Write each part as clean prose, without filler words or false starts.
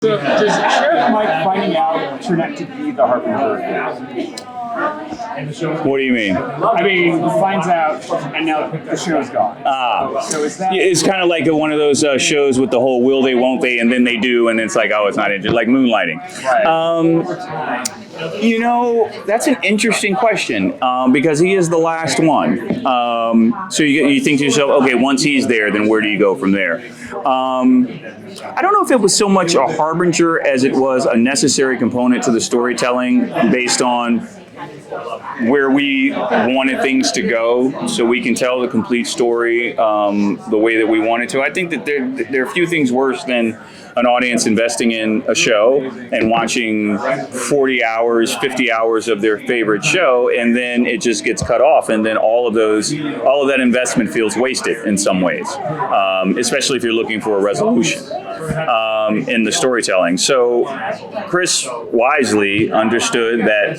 So does Sheriff Mike finding out turn out to be the harbinger? What do you mean? I mean, he finds out, and now the show's gone. So is that? It's kind of like one of those shows with the whole will they, won't they, and then they do, and it's like, oh, it's not interesting, like Moonlighting. Right. That's an interesting question because he is the last one. So you think to yourself, okay, once he's there, then where do you go from there? I don't know if it was so much a harbinger as it was a necessary component to the storytelling based on where we wanted things to go so we can tell the complete story the way that we wanted to. I think that there are few things worse than an audience investing in a show and watching 40 hours, 50 hours of their favorite show, and then it just gets cut off, and then all of that investment feels wasted in some ways, especially if you're looking for a resolution in the storytelling. So Chris wisely understood that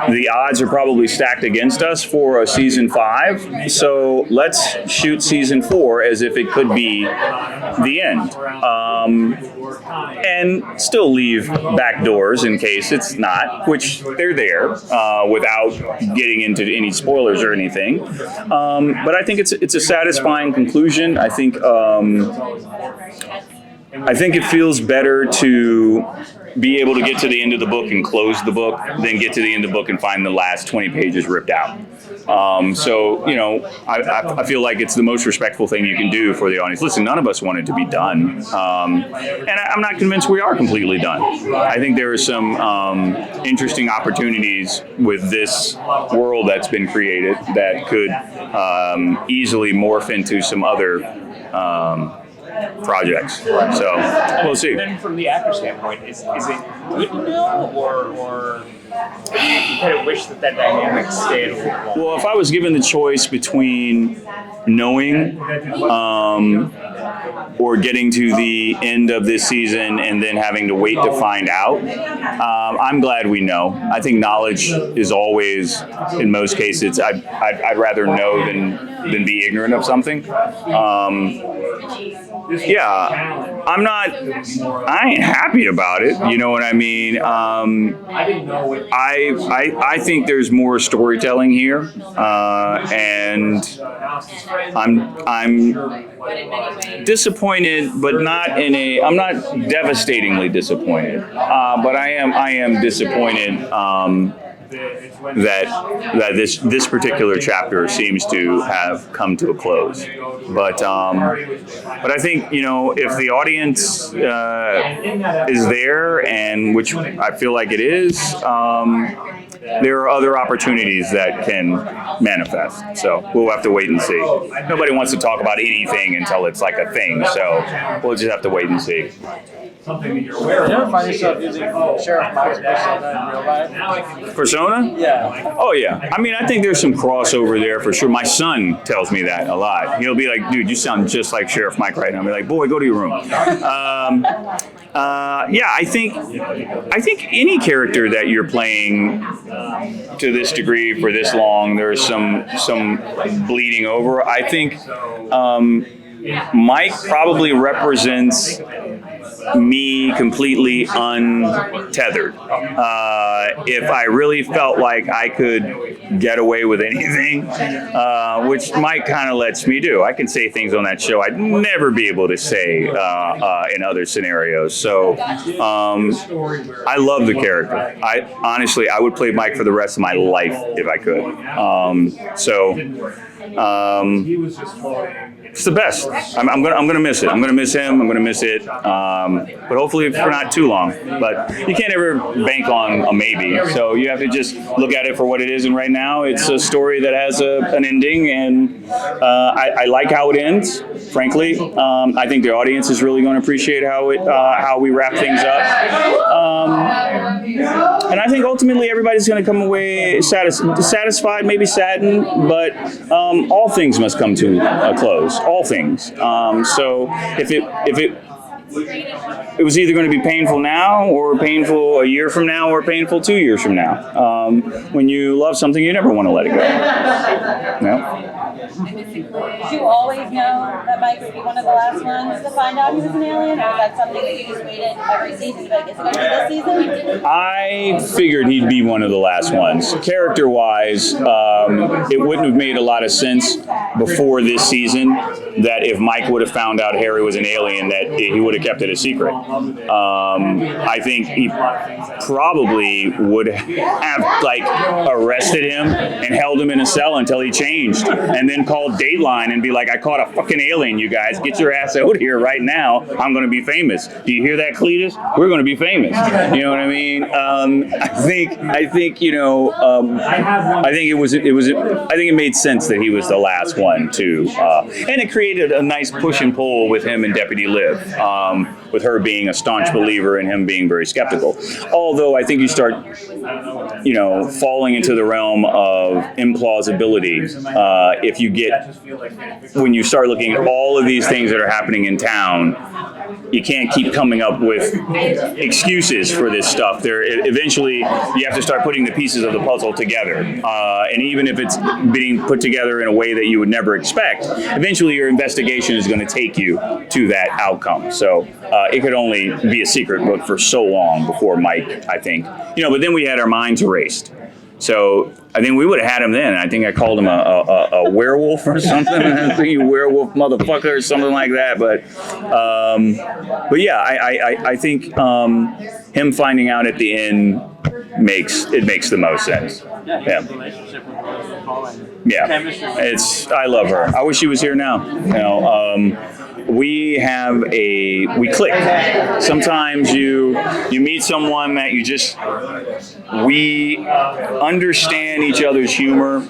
the odds are probably stacked against us for a season 5, so let's shoot season 4 as if it could be the end. And still leave back doors in case it's not, which they're there without getting into any spoilers or anything. But I think it's a satisfying conclusion. I think it feels better to be able to get to the end of the book and close the book than get to the end of the book and find the last 20 pages ripped out. I feel like it's the most respectful thing you can do for the audience. Listen, none of us want it to be done. And I'm not convinced we are completely done. I think there are some interesting opportunities with this world that's been created that could easily morph into some other projects. So we'll see. And then from the actor standpoint, is it good to know, or you kind of wish that dynamic stayed a little longer? Well, if I was given the choice between knowing or getting to the end of this season and then having to wait to find out, I'm glad we know. I think knowledge is always, in most cases, I'd rather know than be ignorant of something. I ain't happy about it. You know what I mean? I think there's more storytelling here, and I'm disappointed, but I'm not devastatingly disappointed, but I am disappointed that this particular chapter seems to have come to a close. But I think, if the audience is there, and which I feel like it is, there are other opportunities that can manifest. So we'll have to wait and see. Nobody wants to talk about anything until it's like a thing. So we'll just have to wait and see. Something that you're aware of. You ever find yourself using Sheriff Mike's persona in real life? Persona? Yeah. Oh, yeah. I mean, I think there's some crossover there for sure. My son tells me that a lot. He'll be like, dude, you sound just like Sheriff Mike right now. I'll be like, boy, go to your room. I think any character that you're playing to this degree for this long, there's some bleeding over. I think Mike probably represents me completely untethered. If I really felt like I could get away with anything, which Mike kind of lets me do. I can say things on that show I'd never be able to say in other scenarios. So I love the character. I would play Mike for the rest of my life if I could. It's the best. I'm gonna miss it. I'm gonna miss him. I'm gonna miss it. But hopefully for not too long. But you can't ever bank on a maybe. So you have to just look at it for what it is. And right now, it's a story that has an ending, and I like how it ends. Frankly, I think the audience is really going to appreciate how we wrap things up. And I think ultimately everybody's going to come away satisfied, maybe saddened, but all things must come to a close. All things. So if it it was either going to be painful now or painful a year from now or painful 2 years from now. When you love something, you never want to let it go. No? Did you always know that Mike would be one of the last ones to find out he was an alien, or was that something that you just waited every season to be like, is it going to be this season? I figured he'd be one of the last ones. Character-wise, it wouldn't have made a lot of sense before this season that if Mike would have found out Harry was an alien, that he would have kept it a secret. I think he probably would have arrested him and held him in a cell until he changed, and then called Dateline and be like, I caught a fucking alien, you guys. Get your ass out here right now. I'm going to be famous. Do you hear that, Cletus? We're going to be famous. You know what I mean? I think it made sense that he was the last one too. And it created a nice push and pull with him and Deputy Liv, with her being a staunch believer and him being very skeptical. Although I think you start, falling into the realm of implausibility if you when you start looking at all of these things that are happening in town. You can't keep coming up with excuses for this stuff. Eventually, you have to start putting the pieces of the puzzle together. And even if it's being put together in a way that you would never expect, eventually your investigation is going to take you to that outcome. So it could only be a secret book for so long before Mike, I think. But then we had our minds erased. So I think we would have had him then. I think I called him a werewolf or something. You werewolf motherfucker or something like that. But yeah, I think him finding out at the end makes the most sense. Yeah. I love her. I wish she was here now. We click. Sometimes you meet someone that we understand each other's humor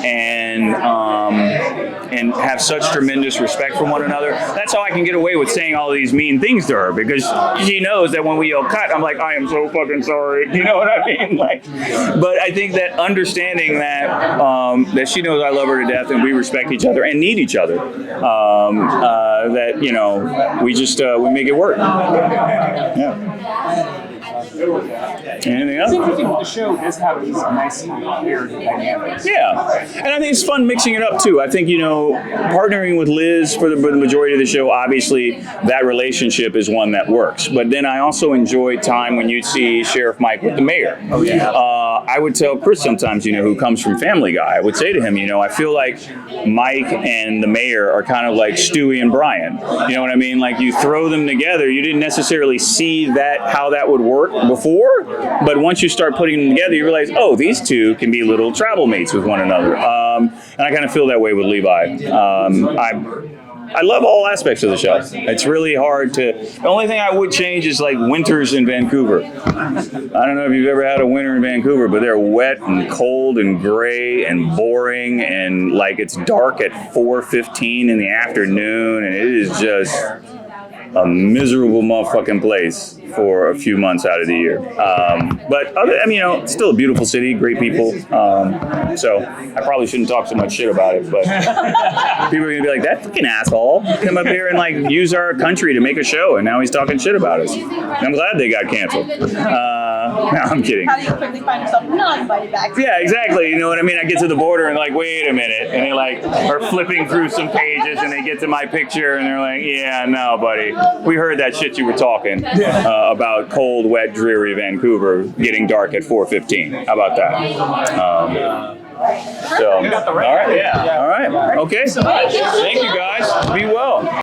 and have such tremendous respect for one another. That's how I can get away with saying all these mean things to her, because she knows that when we yell cut, I'm like, I am so fucking sorry. You know what I mean? But I think that understanding that she knows I love her to death and we respect each other and need each other, we make it work. Yeah. Anything else? It's interesting that the show does have these nice weird dynamics. Yeah, and I think it's fun mixing it up too. I think, partnering with Liz for the majority of the show, obviously that relationship is one that works. But then I also enjoy time when you see Sheriff Mike with the mayor. Oh yeah. I would tell Chris sometimes, who comes from Family Guy, I would say to him, I feel like Mike and the mayor are kind of like Stewie and Brian. You know what I mean? Like, you throw them together, you didn't necessarily see how that would work before, but once you start putting them together, you realize, oh, these two can be little travel mates with one another. And I kind of feel that way with Levi. I love all aspects of the show. It's really hard to... The only thing I would change is like winters in Vancouver. I don't know if you've ever had a winter in Vancouver, but they're wet and cold and gray and boring, and it's dark at 4:15 in the afternoon, and it is just a miserable motherfucking place for a few months out of the year. But it's still a beautiful city, great people. So I probably shouldn't talk so much shit about it, but people are gonna be like, that fucking asshole come up here and use our country to make a show, and now he's talking shit about us. And I'm glad they got canceled. No, I'm kidding. How do you quickly find yourself not invited back? Yeah, exactly. You know what I mean? I get to the border and wait a minute, and they are flipping through some pages, and they get to my picture, and they're like, yeah, no, buddy, we heard that shit you were talking about cold, wet, dreary Vancouver getting dark at 4:15. How about that? All right, yeah, all right, okay. Thank you guys. Be well.